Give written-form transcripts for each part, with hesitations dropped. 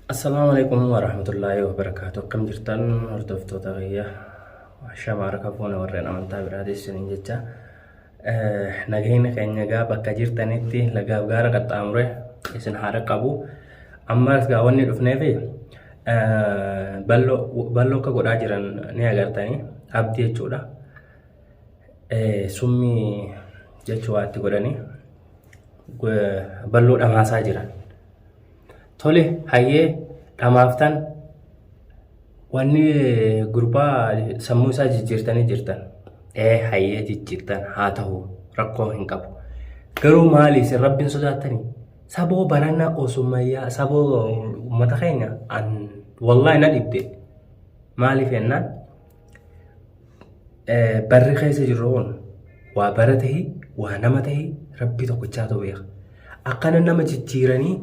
Assalamualaikum warahmatullahi wabarakatuh. Akkam jirtan hordoftoota kiyya. Shamaara kafuuna warreen amantaa biraatis isiniin jecha. Nageenya keenya gaa bakka jirtanitti lagaaf gaara qaxxaamure isin haara qabu. Ammas gaa wanni dhufneefi balloo akka godhaa jiran ni agartanii abdii jechuudha. Summii jechuu waatti godhanii balloo dhamaasaa jiran. Tole hayyee dhamaaftan wanni gurbaa sammuu isaa jijjiirtanii jirtan. Hayyee jijjiirtan haa ta'u rakkoo hin qabu. Garuu maali isin rabbiin sodaattanii? Saboo barannaa osummayyaa saboo uummata keenya wallahi na dhibde. Maaliif jennaan barri keessa jirru kun waa bara ta'ii waa nama ta'ii rabbii tokkichaatu beeka. Akkana nama jijjiiranii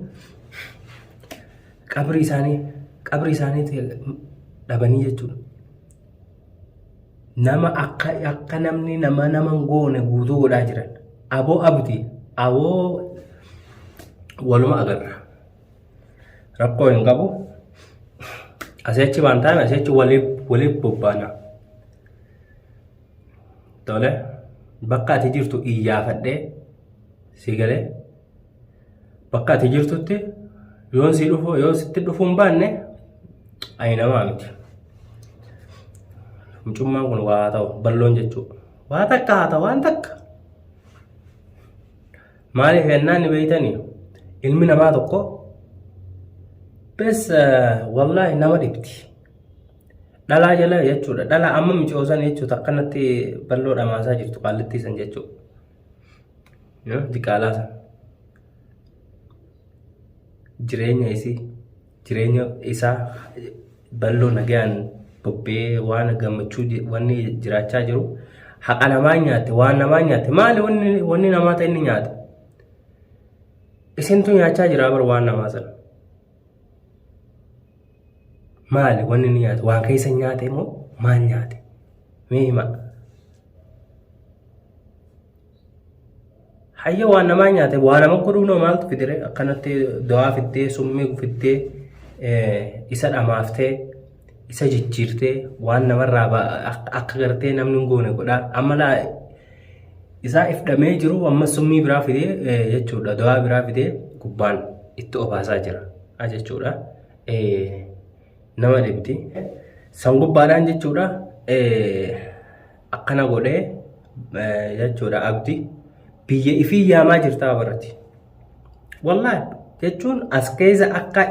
qabri isaanii dhabanii jechuudha. Nama akka namni nama goone guutuu godhaa jiran. Aboo abdii aboo waluma agarra. Rakkoo hin qabu. Asitti waan ta'an asitti waliif bobbaana. Tole bakka ati jirtu iyyaafadhee si galee bakka ati jirtutti yoo sitti dhufu hin baanne ayinamaa miti. Mucummaan kun waa ta'u balloon jechuudha. Waa takka haa ta'u waan takka. Maaliif jennaan ni beeytanii ilmi namaa tokko bes wallahi nama dhibdi. Dhalaa jala jechuudha. Dhalaa amma micoosan jechuudha. Akkanatti balloo dhamaasaa jirtu qaallittiisan jechuudha. Diqaalaa sana. Jireenya isaa balloo nagaan bobbee waan gammachuu wanni jiraachaa jiru haqa namaa nyaate waan namaa nyaate maali wanni namaa ta'e inni nyaata isintu nyaachaa jira bar waan namaa sana maali wanni ni nyaate waan keessa nyaate moo maal nyaate mee hima hayya waan namaa nyaate waan nama godhuu noo maaltu fidire akkanatti dawaa fiddee summii fiddee isa dhamaaftee isa jijjiirtee waan namarraa akka gartee namni hin goone godhaa amma laa isaa ifdhamee jiru amma summii biraa fidee jechuudha dawaa biraa fidee gubbaan itti obaasaa jira jechuudha nama dhibdi san gubbaadhaan jechuudha akkana godhee jechuudha abdii biyya ifii yaamaa jirtaa barati wallahi jechuun as keessa akka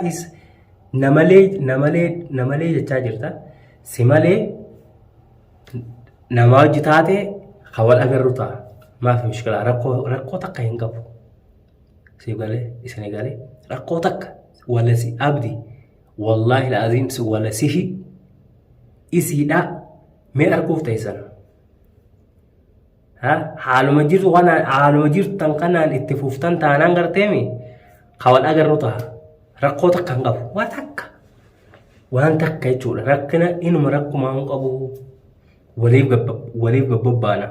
namalee jechaa jirta si malee nama hojii taate hawal agarru ta'a maaf mishkilaa rakkoo takka hin qabu si galee isini galee rakkoo takka wala si abdi wallahi la'azim si wala sihi isiidha mee arguuf ta'isan haaluma jirtan kanaan itti fuftan taanaan garteemi hawal agarru ta'a rakkoo takka hin qabu waan takka jechuudha rakkina inuma rakkumaa hin qabu waliif gabbabbaana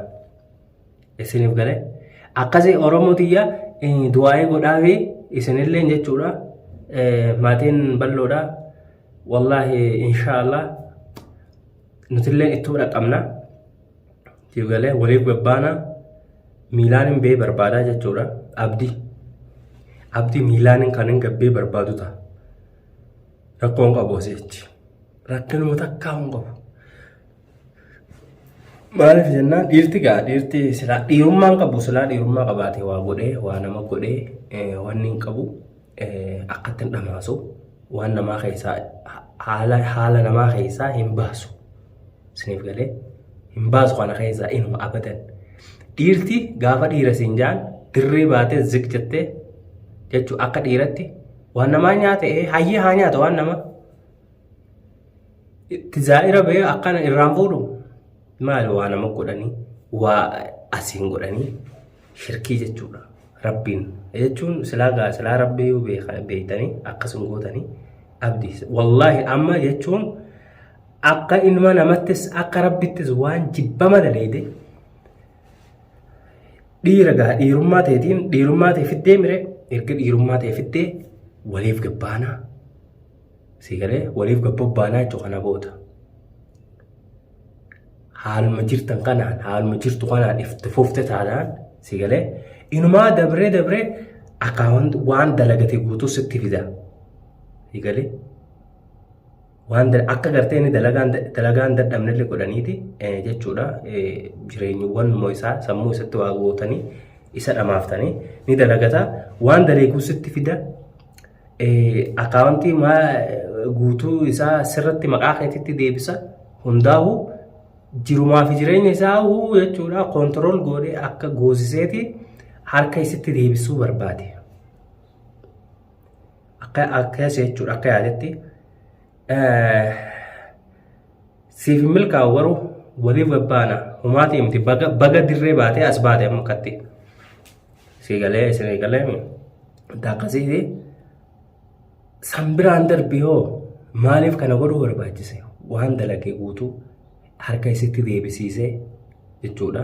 isiniif galee akkasii oromotiyya du'aa'ee godhaafi isinillee jechuudha maatiin balloodha wallahi inshaallah nutillee ittoo dhaqabna siif galee waliif gabbaana miilaan hin bee barbaadaa jechuudha abdii miilaan kan hin gabbee barbaadu ta'a. Rakkoon qabu asitti. Rakkinuma takkaa hin qabu. Maaliif jennaan dhiirti silaa dhiirummaan qabu silaa dhiirummaa qabaatee waa godhee waa nama godhee wanni hin qabu akkatti hin dhamaasu waan namaa keessaa haala namaa keessaa hin baasu. Isiniif galee hin baasu kana keessaa inuma abadan. Dhiirti gaafa dhiira siin jaan dirree baatee ziq jettee jechuun akka dhiiratti waan namaa nyaate hayyee haa nyaata waan nama itti zaa'ira ba'ee akkana irraan fuudhu maali waa nama godhanii waa asiin godhanii shirkii jechuudha rabbiin jechuun silaa rabbii beeytanii akkasuma gootanii abdii wallahi amma jechuun akka ilma namattis akka rabbittis waan jibbama daleede dhiirummaa ta'e fiddee mire erga dhiirummaa ta'e fiddee waliif gabbaana Sigalee waliif gabbabbaanaa jechuudha kana booda. Haaluma jirtan kanaan haaluma jirtu kanaan itti fufte taanaan sigalee inumaa dabree akkaawwanti waan dalagate guutuu sitti fida. Sigalee waan akka gartee inni dalagaan dadhabnellee godhaniiti jechuudha. Jireenyuwwan moo'isaa sammuu isatti waa gootanii isa dhamaaftanii ni dalagata waan daleeguu sitti fida. Akkaawwantii guutuu isaa sirratti maqaa keetitti deebisa hundaa'u jirumaa fi jireenya isaa jechuudha koontirool godhee akka goosiseeti harka isitti deebisuu barbaade. Akkas jechuudha akka yaadetti siif milkaa'u garuu waliif gabbaana humaatii miti baga dirree baatee as baate amma akkatti siigalee akkasiiti sambiraan darbii hoo maaliif kana godhuu barbaachise waan dalagee guutuu harka isitti deebisiisee jechuudha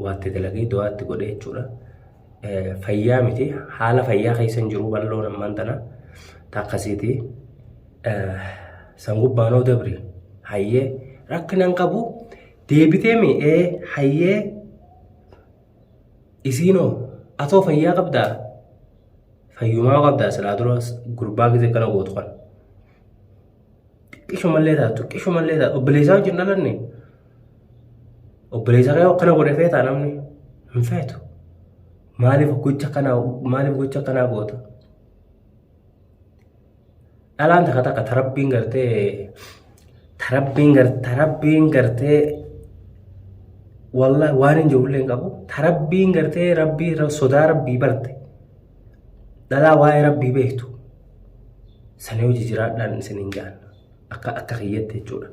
waatti dalagee do'aatti godhee jechuudha. Fayyaa miti haala fayyaa keessa hin jiru bal'oo nammaan tana takkasiiti sangubbaanoo dabri hayyee rakkinaan qabu deebitee mi'ee hayyee isiinoo atoo fayyaa qabdaa fayyumaa qabdaa silaa dura gurbaa gisee kana gootu kan xiqqishumallee taatu obboleessaa wajjin dhalanne obboleessaa kana godhe feetaa namni hin feetu. Maaliif gocha kanaa goota? Dhalaan takka tarabbiin gartee wallahi waan hin jirullee hin qabu. Tarabbiin gartee rabbii sodaa rabbii barte dhalaa waa'ee rabbii beektu sana hojii jiraadhaan isin hin gahan akka kiyyatti jechuudha.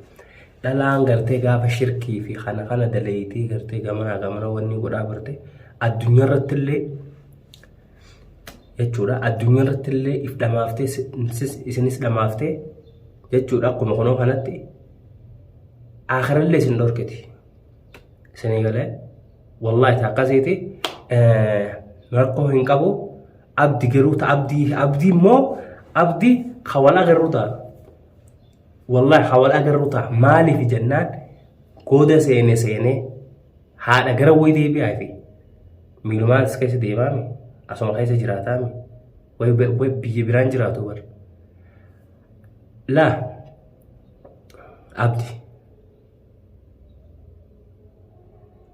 Dhalaan gartee gaafa shirkii fi kana daleeyitii gartee gamana wanni godhaa barte addunyaa irrattillee jechuudha. Addunyaa irrattillee if dhamaaftee isinis dhamaaftee jechuudha. Akkuma kunoo kanatti akhirallee isin dhorkiti. Isinii galee wallahi akkasiiti rakkoo hin qabu. Abdi garuu abdii immoo abdii hawal agarru ta'a. Wallahi hawal agarru ta'a. Maaliif jennaan gooda seenee haadha gara wayii deebi'aa fi miilumaan as keessa deemaami asuma keessa jiraataami way biyya biraan jiraatu bar laa abdi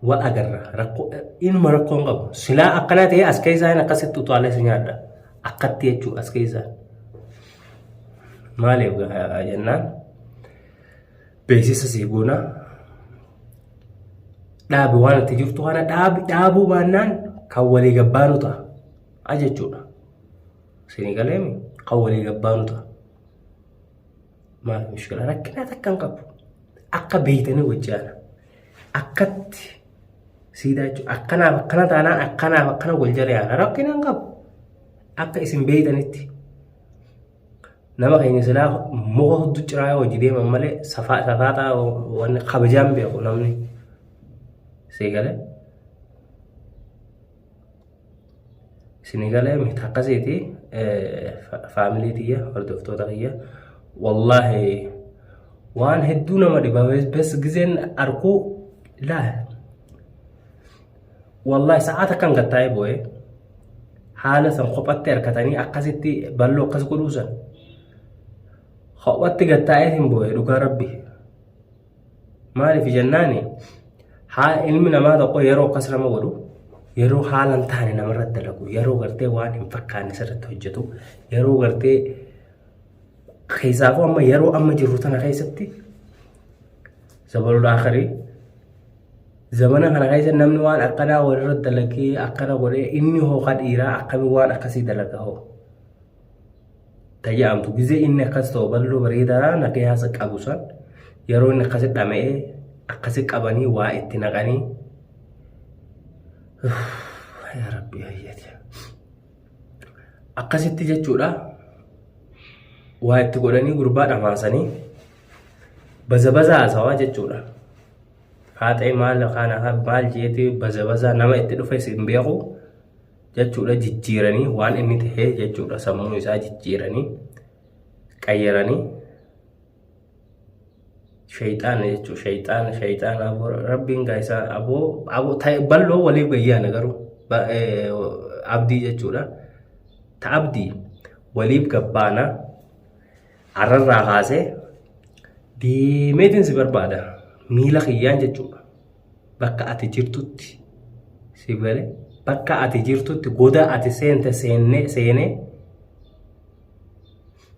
wal agarra inuma rakkoon qabu silaa akkana ta'e as keessaan akkasitti utaalee si nyaadha akkatti jechuu as keessaan maaliif jennaan beeksisa sii goona dhaabi waan itti jirtu kana dhaabuu baannaan kan walii gabbaanu ta'a jechuudha. Isinii galeemi kan walii gabbaanu ta'a. Maal mishkila rakkinaa takka hin qabu. Akka beeytanii wajjaana akkatti siidaa jechuudha. Akkana taanaan akkana wal jala yaana rakkina hin qabu. Akka isin beeytanitti nama keenya silaa muka hudduu ciraa hojii deeman malee safaataa wanni kabajaan beeku namni. Seegale Senegalee miti akkasiiti faamilii tiyya hordoftoota kiyya wallahi waan hedduu nama dhiba bes gizeen arkuu laa wallahi sa'aata kan gattaa'e bo'e haala san kophatti harkatanii akkasitti balloo akkas godhuusan kophatti gattaa'eetiin bo'e dhugaa rabbi maaliif jennaani ilmi namaa tokko yeroo akkas nama godhu yeroo haalan taane namarratti dalagu yeroo gartee waan hin fakkaanne sirriitti hojjetu yeroo gartee keessaafuu amma yeroo amma jirru tana keessatti zabalul akhirii zamana kana keessa namni waan akkanaa walirratti dalagee akkana godhee inni hooqa dhiiraa akkamii waan akkasii dalaga hoo tajaajamtu gizee inni akkas ta'u balloo bareedaa nagayaasa qabu san yeroo inni akkasi dhama'ee akkasi qabanii waa itti naqanii yaa rabbi hayyati akkasitti jechuudha waa itti godhanii gurbaa dhamaasanii baza haasawaa jechuudha haa ta'e maal jeeti baza nama itti dhufe sin beeku jechuudha jijjiiranii waan inni tahee jechuudha sammuu isaa jijjiiranii qayyaranii shayxaana jechuudha. Shayxaana rabbiin gaayisaa aboo bal'oo waliif gayyaana garuu abdii jechuudha. Ta abdii waliif gabbaana arrarraa kaasee deemeetiin si barbaada miila kiyyaan jechuudha. Bakka ati jirtutti si bare bakka ati jirtutti goda ati seenee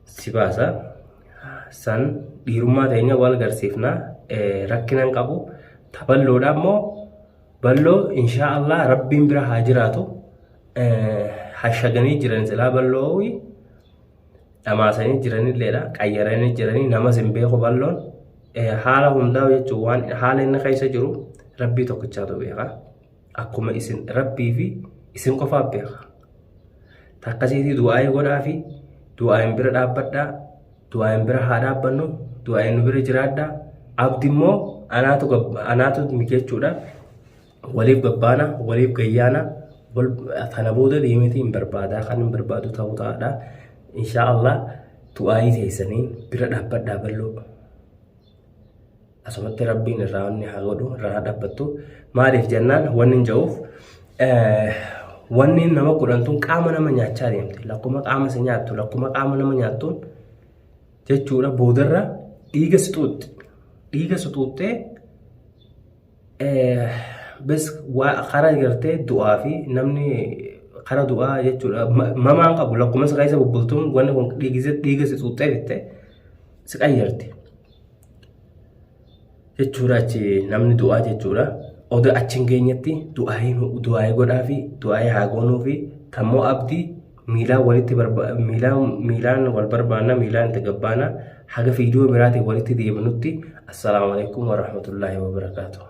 si baasa. San dhiirummaa teenya wal garsiifnaa rakkinan qabu. Ta bal'oodha immoo bal'oo inshaallah rabbiin bira haa jiraatu. Hashaganii jiran silaa bal'oo dhamaasanii jiranilleedha. Qayyaranii jiranii namas hin beeku bal'oon haala hundaa jechuun waan haala inni keessa jiru rabbii tokkichaatu beeka. Akkuma isin rabbii fi isin qofaaf beeka. Takkasiitii du'aa godhaa fi du'aa hin bira dhaabbadhaa. Du'aa hin bira haa dhaabbannu. Du'aa hin bira jiraadhaa. Abdi immoo anaatu jechuudha. Waliif gabbaana waliif gayyaana. Kana booda deemee hin barbaadaa kan hin barbaadu ta'uu ta'a. Inshaallah du'aayii teessaniin bira dhaabbadhaa bal'oo. Asumatti rabbiin irraa wanni haa godhu irraa dhaabbattu. Maaliif jennaan wanni hin jiruuf wanni nama godhantuun qaama nama nyaachaa deemte. Lakkuma qaama isa nyaattu lakkuma qaama nama nyaattuun jechuudha. Boodarra dhiiga si xuuxxe. Dhiiga si xuuxxee bes karaa gartee du'aa fi namni karaa du'aa jechuudha. Mamaan qabu lakkuma isa keessa bubbultuun wanni kun dhiiga si xuuxxee bitte si qayyarte jechuudha. Achi namni du'aa jechuudha. Oda achi hin geenyetti du'aayii godhaa fi du'aayii haa goonuu fi tammoo abdii miilaan wal barbaanna miilaan itti gabbaana haga viidiyoo biraatiin walitti deebinutti. Assalaamu alaikum warahmatullaahi wabarakaatuh.